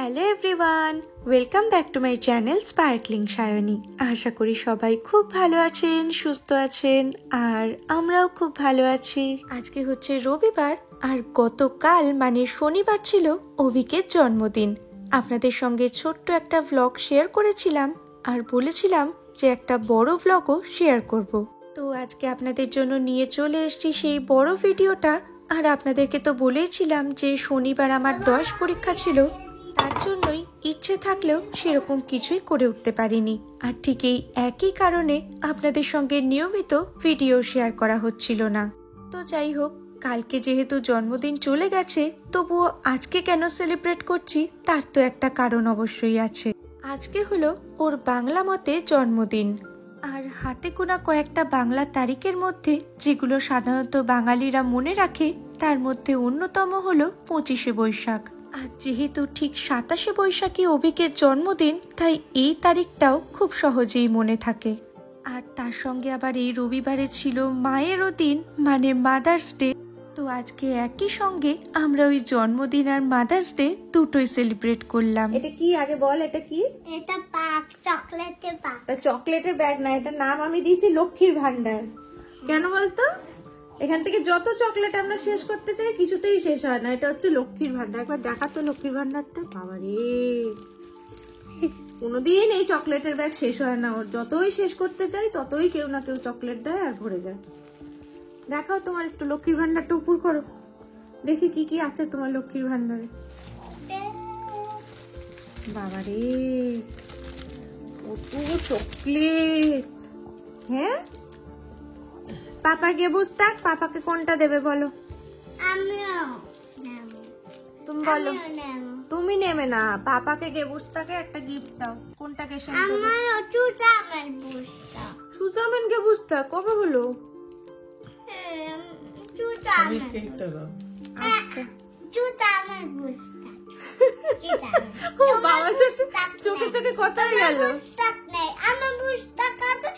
Hello everyone, welcome back to my channel sparkling Sayani. আশা করি সবাই খুব ভালো আছেন, সুস্থ আছেন, আর আমরাও খুব ভালো আছি। আজকে হচ্ছে রবিবার, আর গতকাল মানে শনিবার ছিল অভিকের জন্মদিন। আপনাদের সঙ্গে ছোট্ট একটা ভ্লগ শেয়ার করেছিলাম আর বলেছিলাম যে একটা বড় ভ্লগও শেয়ার করব। তো আজকে আপনাদের জন্য নিয়ে চলে এসেছি সেই বড় ভিডিওটা। আর আপনাদেরকে তো বলেইছিলাম যে শনিবার আমার 10 পরীক্ষা ছিল, তার জন্যই ইচ্ছে থাকলেও সেরকম কিছুই করে উঠতে পারিনি। আর ঠিক এই একই কারণে আপনাদের সঙ্গে নিয়মিত ভিডিও শেয়ার করা হচ্ছিল না। তো যাই হোক, কালকে যেহেতু জন্মদিন চলে গেছে, তবুও আজকে কেন সেলিব্রেট করছি তার তো একটা কারণ অবশ্যই আছে। আজকে হলো ওর বাংলা মতে জন্মদিন। আর হাতে গোনা কয়েকটা বাংলা তারিখের মধ্যে যেগুলো সাধারণত বাঙালিরা মনে রাখে, তার মধ্যে অন্যতম হলো 25শে বৈশাখ। আর যেহেতু ঠিক 27শে বৈশাখী অভিকের জন্মদিন, তাই এই তারিখটাও খুব সহজেই মনে থাকে। আর তার সঙ্গে আবার এই রবিবারে ছিল মায়েরও দিন, মানে মাদার্স ডে। তো আজকে একই সঙ্গে আমরা ওই জন্মদিন আর মাদার্স ডে দুটোই সেলিব্রেট করলাম। এটা কি আগে বল, এটা কি? এটা পাক, চকলেটের পাক। তা চকলেটের ব্যাগ না, এটা নাম আমি দিয়েছি লক্ষ্মীর ভান্ডার। কেন বলছো? এখান থেকে যত চকলেট আমরা শেষ করতে চাই কিছুতেই শেষ হয় না। এটা হচ্ছে লক্ষ্মীর ভান্ডার। একবার দেখাতো লক্ষ্মীর ভান্ডারটা। বাবা রে, কোনোদিন এই চকলেটের ব্যাগ শেষ হয় না ওর। যতই শেষ করতে চাই ততই কেউ না কেউ চকলেট দেয় আর ভরে যায়। দেখাও তোমার একটু লক্ষ্মীর ভান্ডারটা উপর করো, দেখি কি কি আছে তোমার লক্ষ্মীর ভান্ডারে। বাবা রে, কত চকলেট! হ্যাঁ, পাপা কে বুঝতাক, পাপাকে কোনটা দেবে বলো? আমিও নেব। তুমি বলো। আমিও নেব। তুমি নেবে না, পাপাকে গে বুঝতাকে একটা গিফট দাও। কোনটাকে সেন্ড করবে? আমারও চুচামের বুঝতা। সুজামেন কে বুঝতাক কবে হলো? চুচামের কেকটা দাও। আচ্ছা, চুচামের বুঝতা। ও বাবার সাথে চোখে চোখে কথাই গেল। বুঝতাক নেই, আমার বুঝতাক আছে,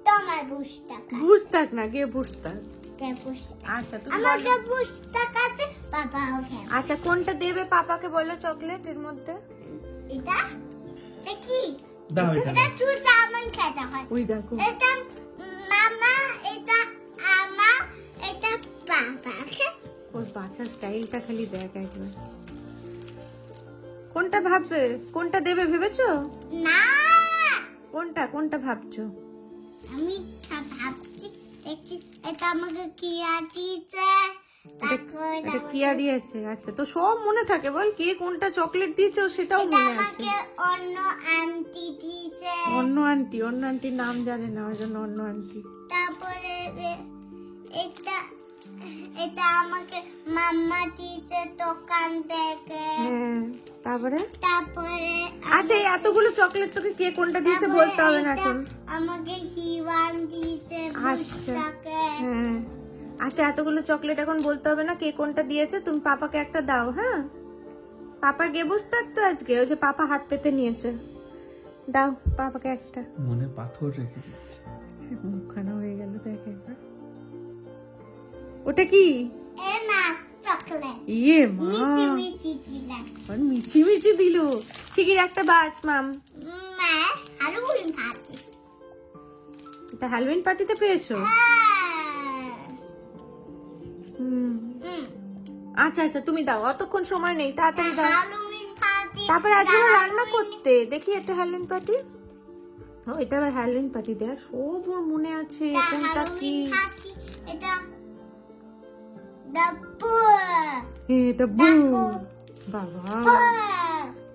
তোমার বুঝতাক আছে। বুঝতাক না, গে বুঝতাক। কে বুঝতাক? আচ্ছা তুমি আমাকে বলো। বুঝতাক আছে, বাবাও খাবে। আচ্ছা, কোনটা দেবে পাপাকে বলো চকলেট এর মধ্যে? এটা এটা কি? দাও এটা এটা চুচামের খেতে হয়। ওই দেখো, এটা মামা, এটা আমা, এটা পাপা। ওর বাচ্চার স্টাইলটা খালি দেখ একবার। কোনটা ভাববে, কোনটা দেবে ভেবেছো? না, কোনটা কোনটা ভাবছো? আমি ভাবছি দেখছি এটা আমাকে কি দিয়েছে। তারপর এটা কিয়া দিয়েছে। আচ্ছা, তো সব মনে থাকে বল, কে কোনটা চকলেট দিয়েছে ও সেটাও এটা মনে আছে। আমাকে অন্য আন্টি দিয়েছে। অন্য আন্টির নাম জানে না, ওই জন্য অন্য আন্টি। তারপরে এটা এটা আমাকে মাম্মা দিয়েছে দোকান থেকে। হ্যাঁ, তারপরে তারপরে আচ্ছা, এই এতগুলো চকলেট তোকে কে কোনটা দিয়েছে বলতে হবে না এখন। আমাকে হিওয়ান দিয়েছে আচ্ছা, বুঝটাকে। হ্যাঁ, আচ্ছা, এতগুলো চকলেট এখন বলতে হবে না কে কোনটা দিয়েছে। তুমি পাপাকে একটা দাও। হ্যাঁ, পাপার গে বুঝতে তো আজকে, ওই যে পাপা হাত পেতে নিয়েছে। দাও পাপাকে একটা। মনে পাথর রেখে দিচ্ছে। মুখখানা হয়ে গেল, দেখ একবার। ওটা কি? এ না চকলেট ইয়ে মা, মিষ্টি মিষ্টি দিলাম। আর মিচি মিচি দিল। ঠিকই একটা বাজ মাম। মা হালুইন পার্টি। এটা হ্যালোউইন পার্টিতে পেয়েছো? হুম, আচ্ছা আচ্ছা, তুমি দাও, অতক্ষণ সময় নেই, তাড়াতাড়ি দাও। হালুইন পার্টি। তারপরে আসবে রান্না করতে। দেখি একটা হ্যালোউইন পার্টি। ও, এটা আবার হ্যালোউইন পার্টি দেখ, সব ওর মনে আছে। কোনটা কি? এটা ডাব্বু। এটা বু। বাবা,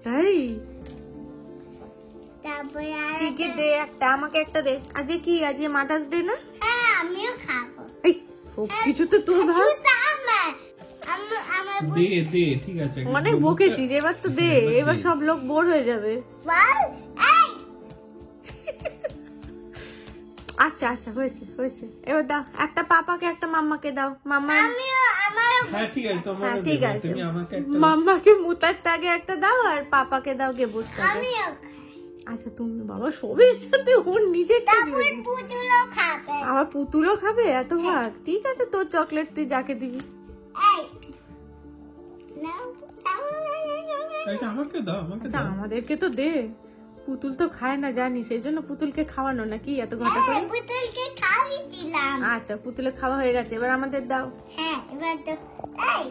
তাই? তারপরে ঠিকই দে একটা, আমাকে একটা দে। আজকে কি, আজকে মাদার্স ডে না? হ্যাঁ, আমিও খাবো। এই সব কিছু তো তোর ভাব। জুতা আমার আমার দে দে, ঠিক আছে। অনেক বকেছিস, এবার তো দে, এবার সব লোক বোর হয়ে যাবে। বল। এই আচ্ছা আচ্ছা, হয়েছে হয়েছে, এবার দাও একটা পাপাকে, একটা মাম্মাকে দাও। মাম্মা, আমিও আমারও হ্যাঁ ঠিক আছে, হ্যাঁ তোমার ঠিক আছে, তুমি আমাকে একটা মাম্মাকে মুতার তাগে একটা দাও, আর পাপাকে দাও গে বুঝতে। আমিও আচ্ছা, তুমি বাবা সবের সাথে ওর নিজেরটা তারপর জুড়ে দিস। পুতুলও খাবে। আবার পুতুলও খাবে এত ভাগ? ঠিক আছে, তোর চকলেট তুই যাকে দিবি। এই নাও আচ্ছা আমাকে দাও, আমাকে আচ্ছা দাও। আমাদেরকে তো দে, পুতুল তো খায় না জানিস, সেই জন্য পুতুলকে খাওয়ানো নাকি এত ঘটা করে? পুতুলকে খাওয়াই দিলাম। আচ্ছা পুতুলে খাওয়া হয়ে গেছে, এবার আমাদের দাও। হ্যাঁ, এবার তো এই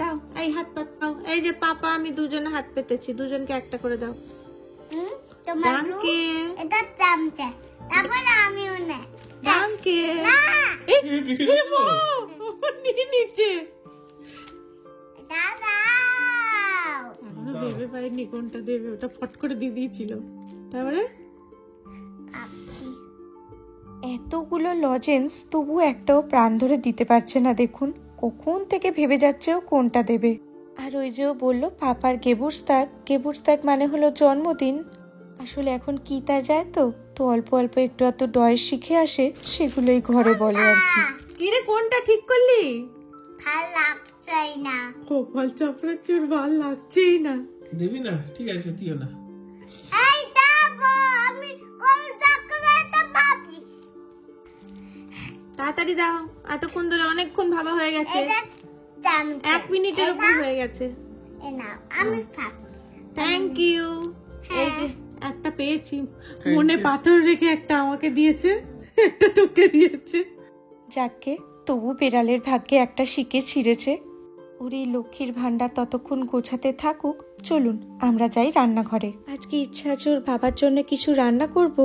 দাও, এই হাত পাত দাও। এই যে পাপা আমি দুজনে হাত পেতেছি, দুজনকে একটা করে দাও। তোমার ডানকে এটা চামচা, তারপরে আমিও না। ডানকে না, নিয়ে নিচ্ছে, দাঁড়াও। এখনো ভেবে পাইনি কোনটা দেবে, ওটা ফট করে দিয়ে দিয়েছিল। তারপরে এতগুলো লজেন্স তবু একটাও প্রাণ ধরে দিতে পারছে না। দেখুন কখন থেকে ভেবে যাচ্ছে ও কোনটা দেবে। আর ওই যে ও বললো পাপার গেবুর্স্তাক মানে হলো জন্মদিন। আসলে এখন কি তা যায় তো অল্প অল্প একটু এত ডয়েস শিখে আসে, সেগুলোই ঘরে বলে আর কি। কিরে কোনটা ঠিক করলি? ভাল লাগছেই না। কপাল চাপড়াচ্ছে, ওর ভাল লাগছেই না। দিবি না? ঠিক আছে, দিও না। এই দাও, আমি কোন চকলেট ভাবছি। তাড়াতাড়ি দাও, এতক্ষণ ধরে অনেকক্ষণ ভাবা হয়ে গেছে, এটা চামচা। 1 মিনিটের উপর হয়ে গেছে। এ নাও, আমি খাবো। Thank you. এই যে একটা পেয়েছি, Thank মনে you. পাথর রেখে একটা আমাকে দিয়েছে, একটা তোকে দিয়েছে। যাকে তবু বেড়ালের ভাগ্যে একটা শিকে ছিঁড়েছে। ওর এই লক্ষ্মীর ভান্ডার ততক্ষণ গোছাতে থাকুক। চলুন আমরা যাই রান্নাঘরে। আজকে ইচ্ছা আছে ওর বাবার জন্য কিছু রান্না করব।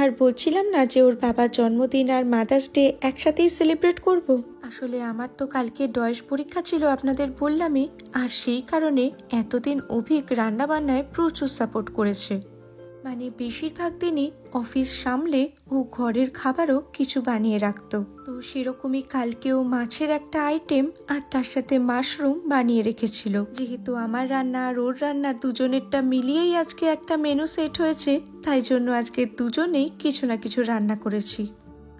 আর বলছিলাম না যে ওর বাবার জন্মদিন আর মাদার্স ডে একসাথেই সেলিব্রেট করব। আসলে আমার তো কালকে ডয়েস পরীক্ষা ছিল, আপনাদের বললামই। আর সেই কারণে এতদিন অভিক রান্না বান্নায় প্রচুর সাপোর্ট করেছে। মানে বেশিরভাগ দিনই অফিস সামলে ও ঘরের খাবারও কিছু বানিয়ে রাখতো। তো সেরকমই কালকেও মাছের একটা আইটেম আর তার সাথে মাশরুম বানিয়ে রেখেছিল। যেহেতু আমার রান্না আর ওর রান্না দুজনেরটা মিলিয়েই আজকে একটা মেনু সেট হয়েছে, তাই জন্য আজকে দুজনেই কিছু না কিছু রান্না করেছি।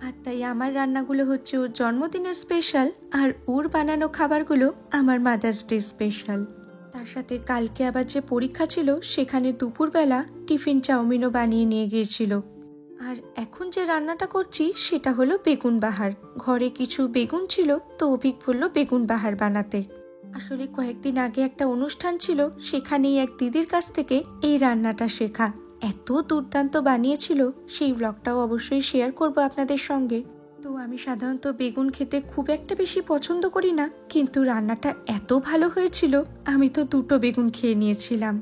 আর তাই আমার রান্নাগুলো হচ্ছে ওর জন্মদিনের স্পেশাল, আর ওর বানানো খাবারগুলো আমার মাদার্স ডে স্পেশাল। তার সাথে কালকে আবার যে পরীক্ষা ছিল সেখানে দুপুরবেলা টিফিন চাউমিনও বানিয়ে নিয়ে গিয়েছিল। আর এখন যে রান্নাটা করছি সেটা হলো বেগুন বাহার। ঘরে কিছু বেগুন ছিল, তো অভিক বললো বেগুন বাহার বানাতে। আসলে কয়েকদিন আগে একটা অনুষ্ঠান ছিল, সেখানেই এক দিদির কাছ থেকে এই রান্নাটা শেখা। এত দুর্দান্ত বানিয়েছিল, সেই ব্লগটাও অবশ্যই শেয়ার করব আপনাদের সঙ্গে। তো আমি সাধারণত বেগুন খেতে খুব একটা বেশি পছন্দ করি না, কিন্তু রান্নাটা এত ভালো হয়েছিল আমি তো 2টো বেগুন খেয়ে নিয়েছিলাম।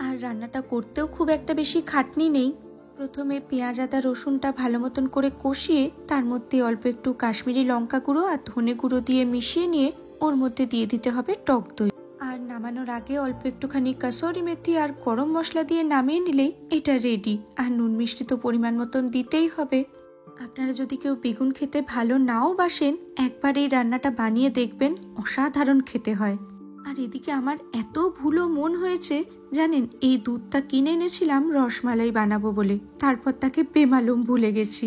আর রান্নাটা করতেও খুব একটা বেশি খাটনি নেই। প্রথমে পেঁয়াজ আদা রসুনটা ভালো মতন করে কষিয়ে তার মধ্যে অল্প একটু কাশ্মীরি লঙ্কা গুঁড়ো আর ধনে গুঁড়ো দিয়ে মিশিয়ে নিয়ে ওর মধ্যে দিয়ে দিতে হবে টক দই। আর নামানোর আগে অল্প একটুখানি কাসুরি মেথি আর গরম মশলা দিয়ে নামিয়ে নিলেই এটা রেডি। আর নুন মিষ্টি তো পরিমাণ মতন দিতেই হবে। আপনারা যদি কেউ বেগুন খেতে ভালো নাও বাসেন, একবার এই রান্নাটা বানিয়ে দেখবেন, অসাধারণ খেতে হয়। আর এদিকে আমার এত ভুলো মন হয়েছে জানেন, এই দুধটা কিনে এনেছিলাম রসমালাই বানাবো বলে, তারপর তাকে বেমালুম ভুলে গেছি।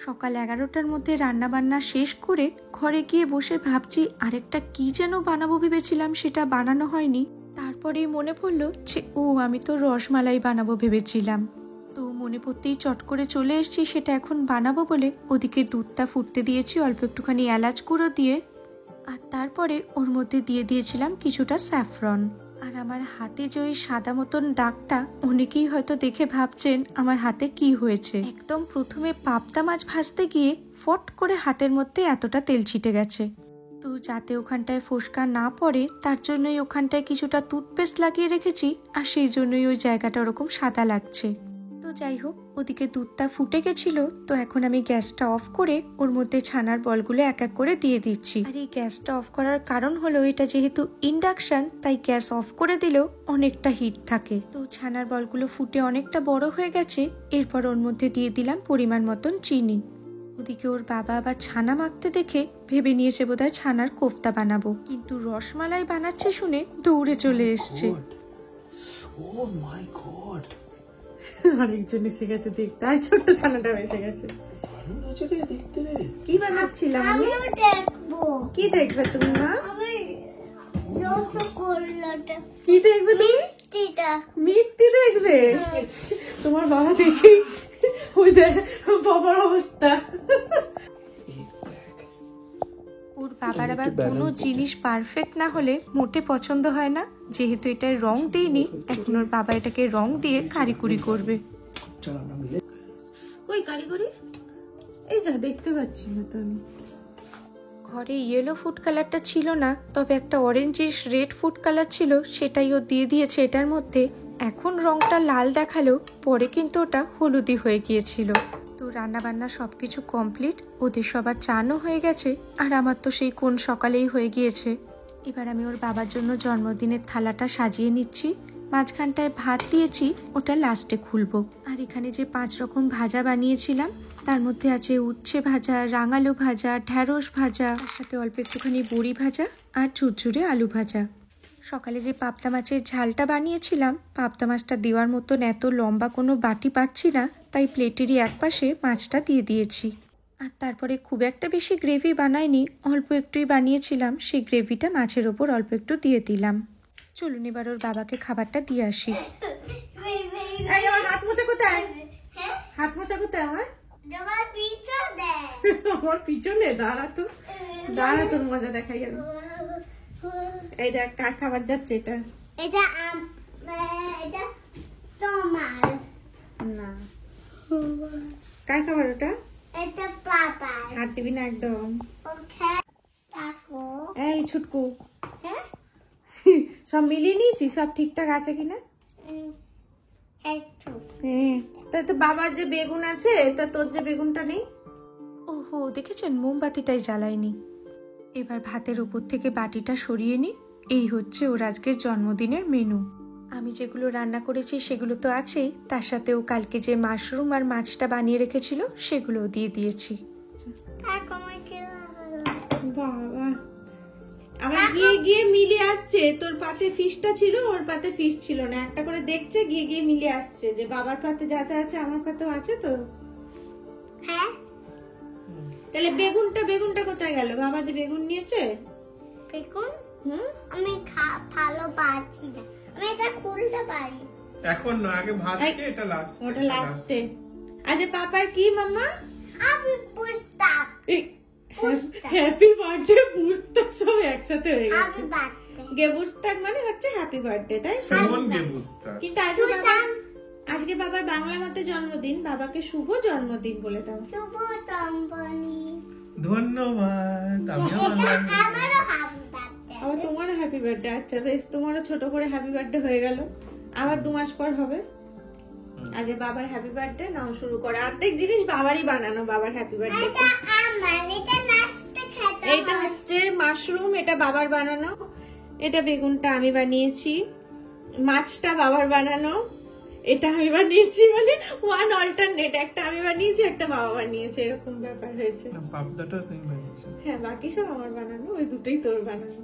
সকাল 11টার মধ্যে রান্না বান্না শেষ করে ঘরে গিয়ে বসে ভাবছি আরেকটা কি যেন বানাবো ভেবেছিলাম, সেটা বানানো হয়নি। তারপরেই মনে পড়লো যে আমি তো রসমালাই বানাবো ভেবেছিলাম। তো মনে পড়তেই চট করে চলে এসেছি সেটা এখন বানাবো বলে। ওদিকে দুধটা ফুটতে দিয়েছি অল্প একটুখানি এলাচ গুঁড়ো দিয়ে, আর তারপরে ওর মধ্যে দিয়ে দিয়েছিলাম কিছুটা স্যাফরন। আর আমার হাতে যে ওই সাদা মতন দাগটা, অনেকেই হয়তো দেখে ভাবছেন আমার হাতে কি হয়েছে। একদম প্রথমে পাবদা মাছ ভাজতে গিয়ে ফট করে হাতের মধ্যে এতটা তেল ছিটে গেছে। তো যাতে ওখানটায় ফোসকা না পড়ে তার জন্যই ওখানটায় কিছুটা টুথপেস্ট লাগিয়ে রেখেছি, আর সেই জন্যই ওই জায়গাটা ওরকম সাদা লাগছে। তো যাই হোক, ওদিকে দুধটা ফুটে গেছিল, তো এখন আমি গ্যাসটা অফ করে ওর মধ্যে ছানার বলগুলো এক এক করে দিয়ে দিচ্ছি। আর এই গ্যাসটা অফ করার কারণ হলো এটা যেহেতু ইন্ডাকশন, তাই গ্যাস অফ করে দিলেও অনেকটা হিট থাকে। তো ছানার বলগুলো ফুটে অনেকটা বড় হয়ে গেছে, এরপর ওর মধ্যে দিয়ে দিলাম পরিমাণ মতন চিনি। ওদিকে ওর বাবা আবার ছানা মাখতে দেখে ভেবে নিয়েছে বোধহয় ছানার কোফতা বানাবো, কিন্তু রসমালাই বানাচ্ছে শুনে দৌড়ে চলে এসছে। ও মাই গড, আরেকজন এসে গেছে দেখতে, আর ছোট্ট ছানাটা এসে গেছে। ভালো লাগছে রে দেখতে রে। কি বানাচ্ছিলাম আমি? আমিও দেখবো। কি দেখবে তুমি মা? আমি রসগোল্লাটা, কি দেখবে তুমি? মিষ্টিটা। মিষ্টি দেখবে? তোমার বাবা দেখি ওই দেখ বাবার অবস্থা। ওর বাবার আবার কোনো জিনিস পারফেক্ট না হলে মোটে পছন্দ হয় না। যেহেতু এটার রং দিইনি, এখন ওর বাবা এটাকে রং দিয়ে কারিকুরি করবে। চল আমরা মিলে ওই কারিগরি এই যা দেখতে পাচ্ছি না তো আমি। ঘরে ইয়েলো ফুড কালারটা ছিল না, তবে একটা অরেঞ্জিশ রেড ফুড কালার ছিল, সেটাই ও দিয়ে দিয়েছে এটার মধ্যে। এখন রংটা লাল দেখালো, পরে কিন্তু ওটা হলুদি হয়ে গিয়েছিল। তো রান্নাবান্না সব কিছু কমপ্লিট, ওদের সবার চানও হয়ে গেছে, আর আমার তো সেই কোন সকালেই হয়ে গিয়েছে। এবার আমি ওর বাবার জন্য জন্মদিনের থালাটা সাজিয়ে নিচ্ছি। মাঝখানটায় ভাত দিয়েছি, ওটা লাস্টে খুলবো। আর এখানে যে 5 রকম ভাজা বানিয়েছিলাম, তার মধ্যে আছে উচ্ছে ভাজা, রাঙালু ভাজা, ঢ্যাঁড়স ভাজা, তার সাথে অল্প একটুখানি বড়ি ভাজা আর ঝুরঝুরে আলু ভাজা। সকালে যে পাবদা মাছের ঝালটা বানিয়েছিলাম, পাবদা মাছটা দেওয়ার মতন এত লম্বা কোনো বাটি পাচ্ছি না, তাই প্লেটেরই একপাশে মাছটা দিয়ে দিয়েছি। আর তারপরে খুব একটা বেশি গ্রেভি বানাইনি, অল্প একটুই বানিয়েছিলাম, সেই গ্রেভিটা মাছের ওপর অল্প একটু দিয়ে দিলাম। চলুন এবার ওর বাবাকে খাবারটা দিয়ে আসি। এই আমার হাত মোছা কোথায়? হ্যাঁ হাত মোছা কোথায় আমার? তোমার পিছু দে আমার পিছনে দাঁড়া তো, দাঁড়া তোর মজা দেখাই আমি। এই দেখ কার খাবার যাচ্ছে এটা। এটা এটা তোমার না কার খাবার ওটা? এটা পাপার হাত দিবি না একদম। ওকে তাকো এই ছুটকু, হ্যাঁ সব মিলিয়ে নিয়েছি, সব ঠিকঠাক আছে কিনা? একটু হ্যাঁ, তাই তো বাবার যে বেগুন আছে, তা তোর যে বেগুনটা নেই। ওহো, দেখেছেন মোমবাতিটাই জ্বালায়নি। এবার ভাতের উপর থেকে বাটিটা সরিয়ে নিই। এই হচ্ছে ওর আজকের জন্মদিনের মেনু। আমি যেগুলো রান্না করেছি সেগুলো তো আছেই, তার সাথে ও কালকে যে মাশরুম আর মাছটা বানিয়ে রেখেছিল সেগুলোও দিয়ে দিয়েছি। তাকো আমাকে বাবা আমার গিয়ে গিয়ে মিলে আসছে, তোর পাতে ফিশটা ছিল, ওর পাতে ফিশ ছিল না, একটা করে দেখছে, গিয়ে গিয়ে মিলে আসছে যে বাবার পাতে যা যা আছে আমার পাতেও আছে তো। হ্যাঁ তাহলে বেগুনটা কোথায় গেল? বাবা যে বেগুন নিয়েছে। দেখুন হুম, আমি ভালো পাচ্ছি না, আমি এটা খুলতে পারি এখন না, আগে ভাত খেয়ে এটা লাস্ট। ওটা লাস্টে। আজ পাপার কি মাম্মা? আমি পুস্তক হ্যাপি বার্থডে পুস্তক সব একসাথে হয়ে আমি গেছে। বাচ্চা গে পুস্তক মানে হচ্ছে হ্যাপি বার্থডে, তাই তো? সুমন গে বুঝতা। কিন্তু আজকে বাবার বাংলা মতে জন্মদিন, বাবাকে শুভ জন্মদিন বলে দাও। শুভ জন্মদিন ধন্যবাদ। আমিও এটা বললাম আমারও হাবি বাচ্চা আবার তোমারও হ্যাপি বার্থডে। আচ্ছা বেশ, তোমারও ছোট করে হ্যাপি বার্থডে হয়ে গেল, আবার 2 মাস পর হবে। আজ বাবার হ্যাপি বার্থডে নাও শুরু করে। অর্ধেক জিনিস বাবারই বানানো, বাবার হ্যাপি বার্থডে। এটা আমার এটা নাচতে খেতে এইটা হচ্ছে মাশরুম, এটা বাবার বানানো। এটা বেগুনটা আমি বানিয়েছি। মাছটা বাবার বানানো, এটা আমি বানিয়েছি। মানে 1 অল্টারনেট, একটা আমি বানিয়েছি, একটা বাবা বানিয়েছে, এরকম ব্যাপার হয়েছে। পাবদাটা তুমি বানিয়েছো। হ্যাঁ, বাকি সব আমার বানানো, ওই দুটোই তোর বানানো।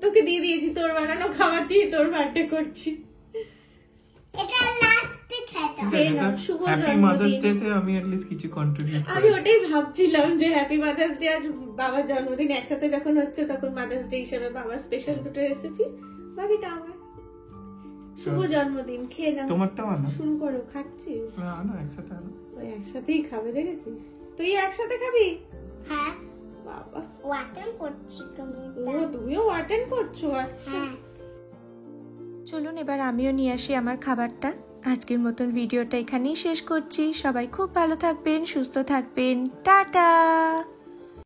তোকে দিয়ে দিয়েছি তোর বানানো খাবার, দিয়ে তোর বার্থডে করছি। এটা নাচতে খেতে এই নাও, শুভ হ্যাপি জন্মদিন। মাদার্স ডে তে আমি এট লিস্ট কিছু কন্ট্রিবিউট আমি করি। ওটাই ভাবছিলাম যে হ্যাপি মাদার্স ডে আর বাবার জন্মদিন একসাথে যখন হচ্ছে, তখন মাদার্স ডে হিসেবে বাবার স্পেশাল দুটো রেসিপি, বাকিটা আমার। শুভ জন্মদিন, খেয়ে নাও। তোমারটাও আনো। শুরু করো, খাচ্ছি। না আনো, একসাথে আনো। ওই একসাথেই খাবে, দেখেছিস? তুই একসাথে খাবি? হ্যাঁ বাবা, ওয়াটার করছি তুমি ও তুমিও ওয়াটেন করছো? আচ্ছা, হ্যাঁ চলুন এবার আমিও নিয়ে আসি আমার খাবারটা। আজকের মতন ভিডিওটা এখানেই শেষ করছি। সবাই খুব ভালো থাকবেন, সুস্থ থাকবেন, টাটা।